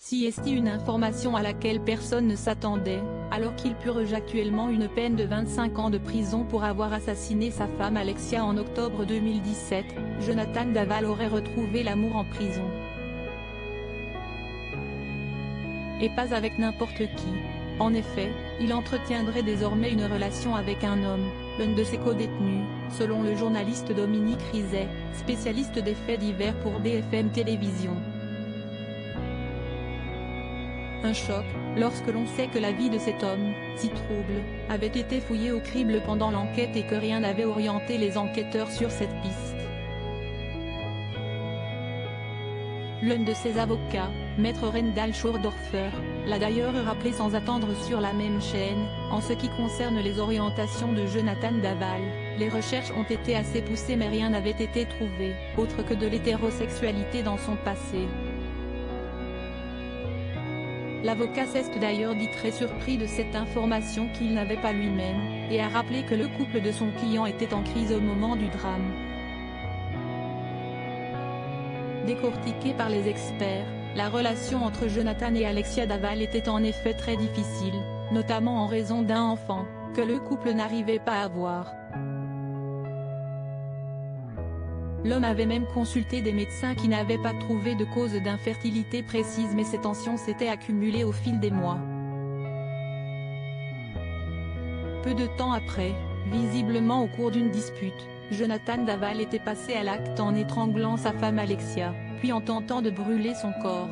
Si est une information à laquelle personne ne s'attendait, alors qu'il purge actuellement une peine de 25 ans de prison pour avoir assassiné sa femme Alexia en octobre 2017, Jonathan Daval aurait retrouvé l'amour en prison. Et pas avec n'importe qui. En effet, il entretiendrait désormais une relation avec un homme, l'un de ses codétenus, selon le journaliste Dominique Rizet, spécialiste des faits divers pour BFM Télévision. Un choc, lorsque l'on sait que la vie de cet homme, si trouble, avait été fouillée au crible pendant l'enquête et que rien n'avait orienté les enquêteurs sur cette piste. L'un de ses avocats, Maître Rendal Schordorfer, l'a d'ailleurs rappelé sans attendre sur la même chaîne. En ce qui concerne les orientations de Jonathan Daval, les recherches ont été assez poussées mais rien n'avait été trouvé, autre que de l'hétérosexualité dans son passé. L'avocat s'est d'ailleurs dit très surpris de cette information qu'il n'avait pas lui-même, et a rappelé que le couple de son client était en crise au moment du drame. Décortiquée par les experts, la relation entre Jonathan et Alexia Daval était en effet très difficile, notamment en raison d'un enfant, que le couple n'arrivait pas à avoir. L'homme avait même consulté des médecins qui n'avaient pas trouvé de cause d'infertilité précise mais ces tensions s'étaient accumulées au fil des mois. Peu de temps après, visiblement au cours d'une dispute, Jonathan Daval était passé à l'acte en étranglant sa femme Alexia, puis en tentant de brûler son corps.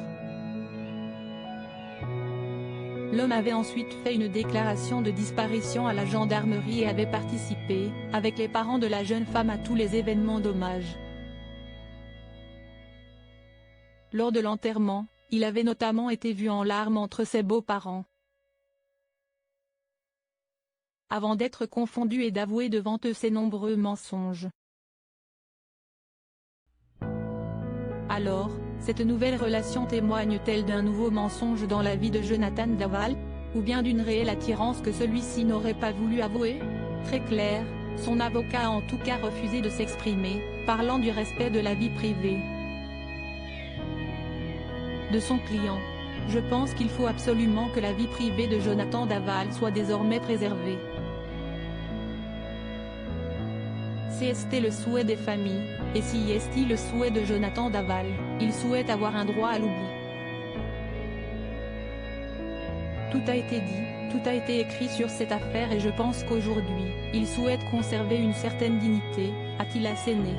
L'homme avait ensuite fait une déclaration de disparition à la gendarmerie et avait participé, avec les parents de la jeune femme à tous les événements d'hommage. Lors de l'enterrement, il avait notamment été vu en larmes entre ses beaux-parents. Avant d'être confondu et d'avouer devant eux ses nombreux mensonges. Alors, cette nouvelle relation témoigne-t-elle d'un nouveau mensonge dans la vie de Jonathan Daval, ou bien d'une réelle attirance que celui-ci n'aurait pas voulu avouer? Très clair, son avocat a en tout cas refusé de s'exprimer, parlant du respect de la vie privée de son client. Je pense qu'il faut absolument que la vie privée de Jonathan Daval soit désormais préservée. C'est le souhait des familles, et si est le souhait de Jonathan Daval, il souhaite avoir un droit à l'oubli. Tout a été dit, tout a été écrit sur cette affaire et je pense qu'aujourd'hui, il souhaite conserver une certaine dignité, a-t-il asséné.